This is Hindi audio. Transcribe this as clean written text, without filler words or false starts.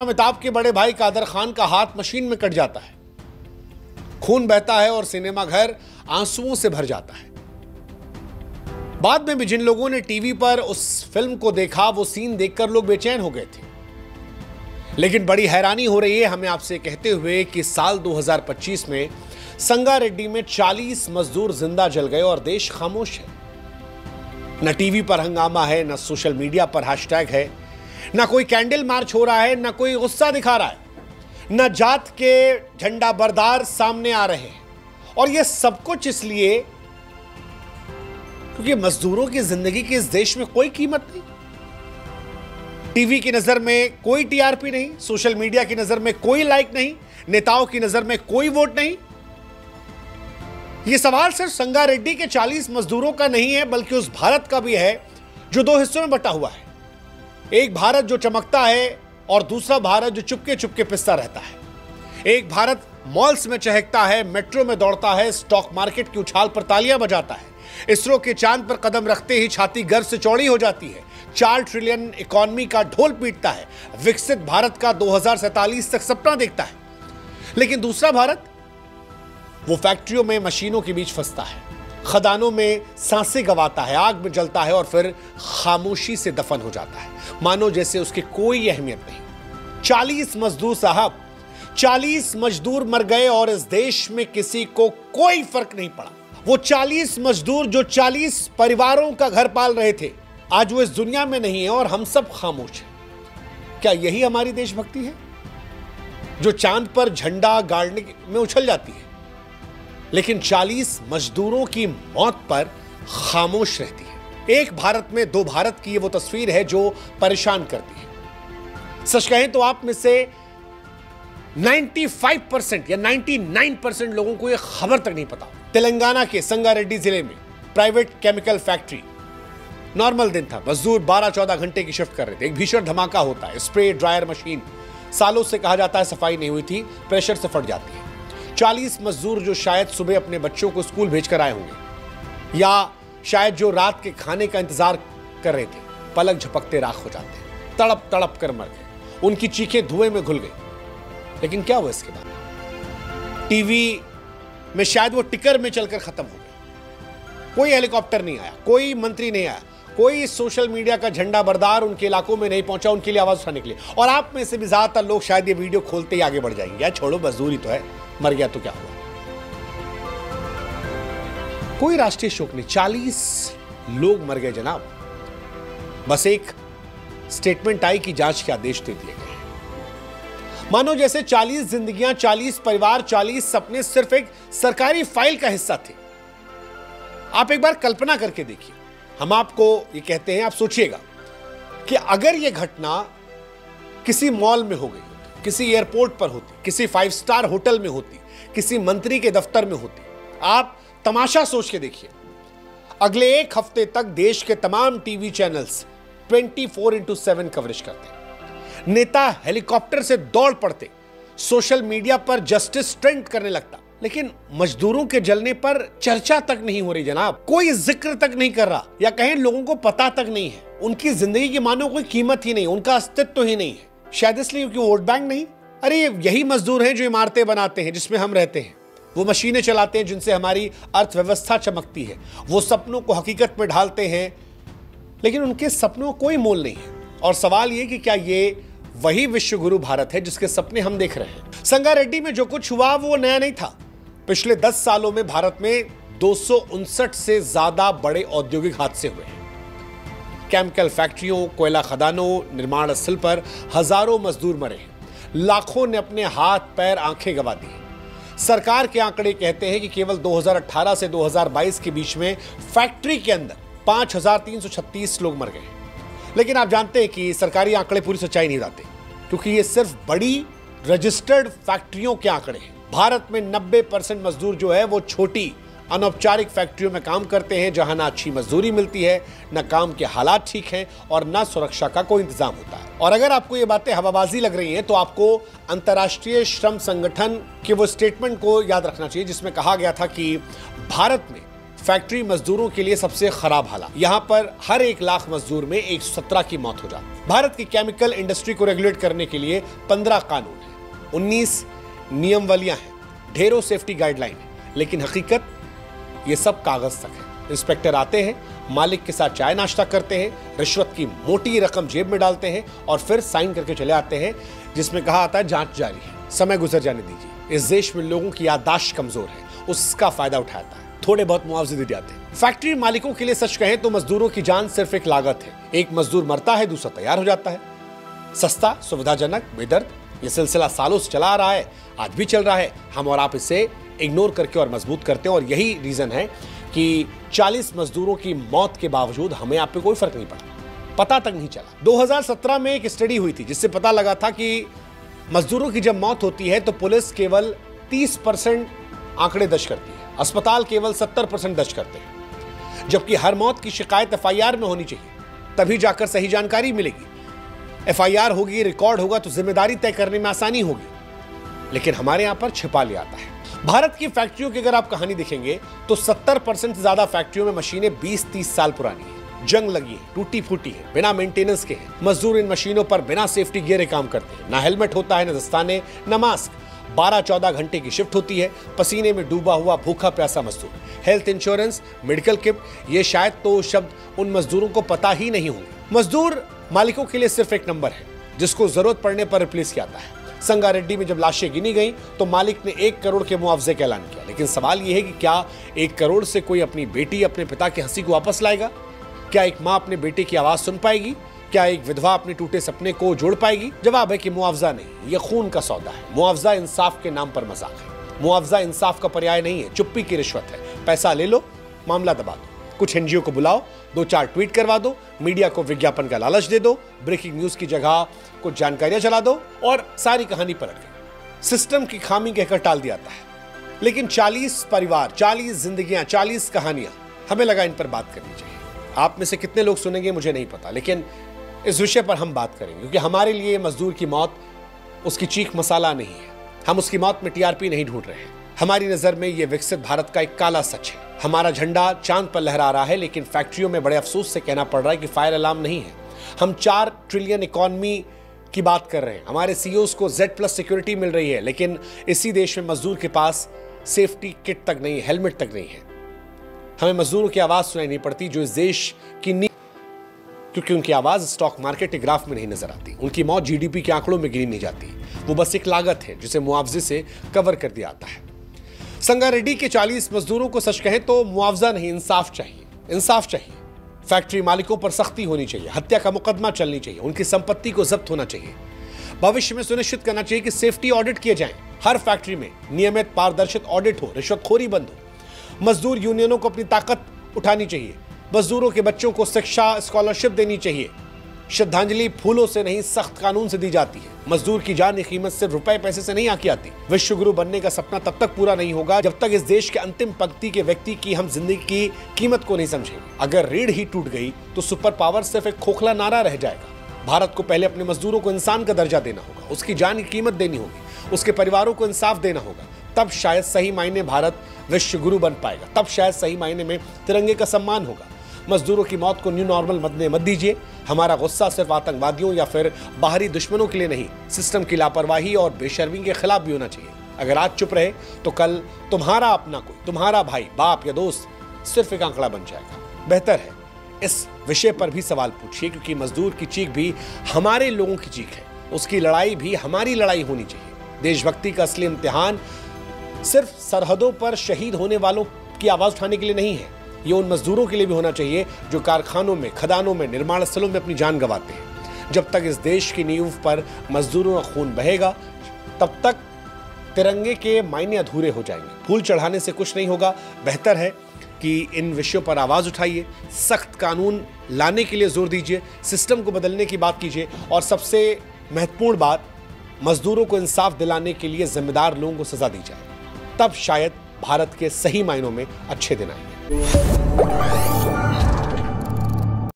अमिताभ के बड़े भाई कादर खान का हाथ मशीन में कट जाता है, खून बहता है और सिनेमा घर आंसुओं से भर जाता है। बाद में भी जिन लोगों ने टीवी पर उस फिल्म को देखा, वो सीन देखकर लोग बेचैन हो गए थे। लेकिन बड़ी हैरानी हो रही है हमें आपसे कहते हुए कि साल 2025 में संगारेड्डी में 40 मजदूर जिंदा जल गए और देश खामोश है। न टीवी पर हंगामा है, न सोशल मीडिया पर हैशटैग है, न कोई कैंडल मार्च हो रहा है, न कोई गुस्सा दिखा रहा है, न जात के झंडा बरदार सामने आ रहे हैं। और यह सब कुछ इसलिए क्योंकि मजदूरों की जिंदगी की इस देश में कोई कीमत नहीं। टीवी की नजर में कोई टीआरपी नहीं, सोशल मीडिया की नजर में कोई लाइक नहीं, नेताओं की नजर में कोई वोट नहीं। यह सवाल सिर्फ संगारेड्डी के 40 मजदूरों का नहीं है, बल्कि उस भारत का भी है जो दो हिस्सों में बटा हुआ है। एक भारत जो चमकता है और दूसरा भारत जो चुपके चुपके पिसता रहता है। एक भारत मॉल्स में चहकता है, मेट्रो में दौड़ता है, स्टॉक मार्केट की उछाल पर तालियां बजाता है, इसरो के चांद पर कदम रखते ही छाती गर्व से चौड़ी हो जाती है, 4 ट्रिलियन इकोनॉमी का ढोल पीटता है, विकसित भारत का 2047 तक सपना देखता है। लेकिन दूसरा भारत वो फैक्ट्रियों में मशीनों के बीच फंसता है, खदानों में सांसें गंवाता है, आग में जलता है और फिर खामोशी से दफन हो जाता है, मानो जैसे उसकी कोई अहमियत नहीं। 40 मजदूर साहब, 40 मजदूर मर गए और इस देश में किसी को कोई फर्क नहीं पड़ा। वो 40 मजदूर जो 40 परिवारों का घर पाल रहे थे, आज वो इस दुनिया में नहीं है और हम सब खामोश हैं। क्या यही हमारी देशभक्ति है, जो चांद पर झंडा गाड़ने में उछल जाती है, लेकिन 40 मजदूरों की मौत पर खामोश रहती है? एक भारत में दो भारत की ये वो तस्वीर है जो परेशान करती है। सच कहें तो आप में से 95% या 99% लोगों को यह खबर तक नहीं पता। तेलंगाना के संगारेड्डी जिले में प्राइवेट केमिकल फैक्ट्री, नॉर्मल दिन था, मजदूर 12-14 घंटे की शिफ्ट कर रहे थे। एक भीषण धमाका होता है, स्प्रे ड्रायर मशीन, सालों से कहा जाता है सफाई नहीं हुई थी, प्रेशर से फट जाती है। 40 मजदूर जो शायद सुबह अपने बच्चों को स्कूल भेजकर आए होंगे, या शायद जो रात के खाने का इंतजार कर रहे थे, पलक झपकते राख हो जाते हैं, तड़प तड़प कर मर गए, उनकी चीखें धुएं में घुल गई। लेकिन क्या हुआ इसके बाद? टीवी में शायद वो टिकर में चलकर खत्म हो गए। कोई हेलीकॉप्टर नहीं आया, कोई मंत्री नहीं आया, कोई सोशल मीडिया का झंडा बरदार उनके इलाकों में नहीं पहुंचा उनके लिए आवाज उठाने के लिए। और आप में से भी ज्यादातर लोग शायद ये वीडियो खोलते ही आगे बढ़ जाएंगे, यार छोड़ो, मजदूरी तो है, मर गया तो क्या हुआ। कोई राष्ट्रीय शोक नहीं, 40 लोग मर गए जनाब। बस एक स्टेटमेंट आई कि जांच के आदेश दे दिए गए। मानो जैसे 40 जिंदगियां, 40 परिवार, 40 सपने सिर्फ एक सरकारी फाइल का हिस्सा थे। आप एक बार कल्पना करके देखिए, हम आपको ये कहते हैं, आप सोचिएगा कि अगर यह घटना किसी मॉल में हो गई होती, किसी एयरपोर्ट पर होती, किसी 5 स्टार होटल में होती, किसी मंत्री के दफ्तर में होती। आप तमाशा सोच के देखिए, अगले एक हफ्ते तक देश के तमाम टीवी चैनल्स 24/7 कवरेज करते, नेता हेलीकॉप्टर से दौड़ पड़ते, सोशल मीडिया पर जस्टिस ट्रेंड करने लगता। लेकिन मजदूरों के जलने पर चर्चा तक नहीं हो रही जनाब, कोई जिक्र तक नहीं कर रहा, या कहें लोगों को पता तक नहीं है। उनकी जिंदगी की मानो कोई कीमत ही नहीं, उनका अस्तित्व ही नहीं है। शायद इसलिए क्योंकि वोट बैंक नहीं। अरे यही मजदूर हैं जो इमारतें बनाते हैं जिसमें हम रहते हैं, वो मशीनें चलाते हैं जिनसे हमारी अर्थव्यवस्था चमकती है, वो सपनों को हकीकत में ढालते हैं, लेकिन उनके सपनों का कोई मोल नहीं है। और सवाल ये कि क्या ये वही विश्वगुरु भारत है जिसके सपने हम देख रहे हैं? संगारेड्डी में जो कुछ हुआ वो नया नहीं था। पिछले 10 सालों में भारत में 259 से ज्यादा बड़े औद्योगिक हादसे हुए हैं। केमिकल फैक्ट्रियों, कोयला खदानों, निर्माण स्थल पर हजारों मजदूर मरे हैं, लाखों ने अपने हाथ पैर आंखें गंवा दी। सरकार के आंकड़े कहते हैं कि केवल 2018 से 2022 के बीच में फैक्ट्री के अंदर 5336 लोग मर गए। लेकिन आप जानते हैं कि सरकारी आंकड़े पूरी सच्चाई नहीं बताते, क्योंकि ये सिर्फ बड़ी रजिस्टर्ड फैक्ट्रियों के आंकड़े हैं। भारत में 90% मजदूर जो है वो छोटी अनौपचारिक फैक्ट्रियों में काम करते हैं, जहां ना अच्छी मजदूरी मिलती है, ना काम के हालात ठीक हैं और ना सुरक्षा का कोई इंतजाम होता है। और अगर आपको ये बातें हवाबाजी लग रही हैं, तो आपको अंतर्राष्ट्रीय श्रम संगठन के वो स्टेटमेंट को याद रखना चाहिए जिसमें कहा गया था कि भारत में फैक्ट्री मजदूरों के लिए सबसे खराब हालात। यहाँ पर हर 1 लाख मजदूर में 117 की मौत हो जाती। भारत की केमिकल इंडस्ट्री को रेगुलेट करने के लिए 15 कानून है, 19 नियमावलियां हैं, ढेरों सेफ्टी गाइडलाइन है, लेकिन हकीकत ये सब कागज तक है। इंस्पेक्टर आते हैं, मालिक के साथ चाय नाश्ता करते हैं, रिश्वत की मोटी रकम जेब में डालते हैं और फिर साइन करके चले आते हैं, जिसमें कहा आता है जांच जारी है, समय गुजर जाने दीजिए। इस देश में लोगों की याददाश्त कमजोर है, उसका फायदा उठाता है, थोड़े बहुत मुआवजे दे जाते हैं। फैक्ट्री मालिकों के लिए सच कहें तो मजदूरों की जान सिर्फ एक लागत है। एक मजदूर मरता है, दूसरा तैयार हो जाता है। सस्ता, सुविधाजनक, बेदर्द, ये सिलसिला सालों से चला आ रहा है, आज भी चल रहा है। हम और आप इसे इग्नोर करके और मजबूत करते हैं, और यही रीजन है कि 40 मजदूरों की मौत के बावजूद हमें आप पे कोई फर्क नहीं पड़ा, पता तक नहीं चला। 2017 में एक स्टडी हुई थी जिससे पता लगा था कि मजदूरों की जब मौत होती है तो पुलिस केवल 30% आंकड़े दर्ज करती है, अस्पताल केवल 70% दर्ज करते हैं, जबकि हर मौत की शिकायत FIR में होनी चाहिए, तभी जाकर सही जानकारी मिलेगी। FIR होगी, रिकॉर्ड होगा तो जिम्मेदारी तय करने में आसानी होगी, लेकिन हमारे यहां पर छिपा लिया आता है। भारत की फैक्ट्रियों की अगर आप कहानी देखेंगे तो 70% से ज्यादा फैक्ट्रियों में मशीनें 20-30 साल पुरानी है, जंग लगी है, टूटी फूटी है, बिना मेंटेनेंस के हैं। मजदूर इन मशीनों पर बिना सेफ्टी गियर काम करते हैं, ना हेलमेट होता है, ना दस्ताने, ना मास्क। 12-14 घंटे की शिफ्ट होती है, पसीने में डूबा हुआ भूखा प्यासा मजदूर। हेल्थ इंश्योरेंस, मेडिकल किट, ये शायद तो शब्द उन मजदूरों को पता ही नहीं होंगे। मजदूर मालिकों के लिए सिर्फ एक नंबर है जिसको जरूरत पड़ने पर रिप्लेस किया जाता है। संगारेड्डी में जब लाशें गिनी गई तो मालिक ने 1 करोड़ के मुआवजे का ऐलान किया, लेकिन सवाल यह है कि क्या 1 करोड़ से कोई अपनी बेटी, अपने पिता की हंसी को वापस लाएगा? क्या एक माँ अपने बेटे की आवाज सुन पाएगी? क्या एक विधवा अपने टूटे सपने को जोड़ पाएगी? जवाब है कि मुआवजा नहीं, यह खून का सौदा है। मुआवजा इंसाफ के नाम पर मजाक है। मुआवजा इंसाफ का पर्याय नहीं है, चुप्पी की रिश्वत है। पैसा ले लो, मामला दबा दो, कुछ NGO को बुलाओ, 2-4 ट्वीट करवा दो, मीडिया को विज्ञापन का लालच दे दो, ब्रेकिंग न्यूज की जगह कुछ जानकारियां चला दो और सारी कहानी पलट गई। सिस्टम की खामी कहकर टाल दिया जाता है, लेकिन 40 परिवार, 40 जिंदगियां, 40 कहानियां, हमें लगा इन पर बात करनी चाहिए। आप में से कितने लोग सुनेंगे मुझे नहीं पता, लेकिन इस विषय पर हम बात करेंगे, क्योंकि हमारे लिए मजदूर की मौत उसकी चीख मसाला नहीं है। हम उसकी मौत में TRP नहीं ढूंढ रहे हैं। हमारी नजर में यह विकसित भारत का एक काला सच है। हमारा झंडा चांद पर लहरा रहा है, लेकिन फैक्ट्रियों में बड़े अफसोस से कहना पड़ रहा है कि फायर अलार्म नहीं है। हम 4 ट्रिलियन इकोनॉमी की बात कर रहे हैं, हमारे CEOs को Z+ सिक्योरिटी मिल रही है, लेकिन इसी देश में मजदूर के पास सेफ्टी किट तक नहीं, हेलमेट तक नहीं है। हमें मजदूरों की आवाज सुनाई नहीं पड़ती जो इस देश की क्योंकि उनकी आवाज स्टॉक मार्केट के ग्राफ में नहीं नजर आती, उनकी मौत GDP के आंकड़ों में गिनी नहीं जाती। वो बस एक लागत है जिसे मुआवजे से कवर कर दिया जाता है। संगारेड्डी के 40 मजदूरों को सच कहें तो मुआवजा नहीं, इंसाफ चाहिए। इंसाफ चाहिए। फैक्ट्री मालिकों पर सख्ती होनी चाहिए, हत्या का मुकदमा चलनी चाहिए, उनकी संपत्ति को जब्त होना चाहिए। भविष्य में सुनिश्चित करना चाहिए कि सेफ्टी ऑडिट किए जाएं, हर फैक्ट्री में नियमित पारदर्शी ऑडिट हो, रिश्वतखोरी बंद हो। मजदूर यूनियनों को अपनी ताकत उठानी चाहिए, मजदूरों के बच्चों को शिक्षा स्कॉलरशिप देनी चाहिए। श्रद्धांजलि फूलों से नहीं, सख्त कानून से दी जाती है। मजदूर की जान की कीमत सिर्फ रुपए पैसे से नहीं आकी आती। विश्व गुरु बनने का सपना तब तक पूरा नहीं होगा जब तक इस देश के अंतिम पंक्ति के व्यक्ति की हम जिंदगी की कीमत को नहीं समझेंगे। अगर रीढ़ ही टूट गई तो सुपर पावर सिर्फ एक खोखला नारा रह जाएगा। भारत को पहले अपने मजदूरों को इंसान का दर्जा देना होगा, उसकी जान की कीमत देनी होगी, उसके परिवारों को इंसाफ देना होगा। तब शायद सही मायने भारत विश्व गुरु बन पाएगा, तब शायद सही मायने में तिरंगे का सम्मान होगा। मजदूरों की मौत को न्यू नॉर्मल मत दीजिए। हमारा गुस्सा सिर्फ आतंकवादियों या फिर बाहरी दुश्मनों के लिए नहीं, सिस्टम की लापरवाही और बेशर्मी के खिलाफ भी होना चाहिए। अगर आज चुप रहे तो कल तुम्हारा अपना कोई, तुम्हारा भाई, बाप या दोस्त सिर्फ एक आंकड़ा बन जाएगा। बेहतर है इस विषय पर भी सवाल पूछिए, क्योंकि मजदूर की चीख भी हमारे लोगों की चीख है, उसकी लड़ाई भी हमारी लड़ाई होनी चाहिए। देशभक्ति का असली इम्तिहान सिर्फ सरहदों पर शहीद होने वालों की आवाज उठाने के लिए नहीं है, ये उन मजदूरों के लिए भी होना चाहिए जो कारखानों में, खदानों में, निर्माण स्थलों में अपनी जान गंवाते हैं। जब तक इस देश की नींव पर मजदूरों का खून बहेगा तब तक तिरंगे के मायने अधूरे हो जाएंगे। फूल चढ़ाने से कुछ नहीं होगा। बेहतर है कि इन विषयों पर आवाज उठाइए, सख्त कानून लाने के लिए जोर दीजिए, सिस्टम को बदलने की बात कीजिए, और सबसे महत्वपूर्ण बात, मजदूरों को इंसाफ दिलाने के लिए जिम्मेदार लोगों को सजा दी जाए। तब शायद भारत के सही मायनों में अच्छे दिन आएंगे।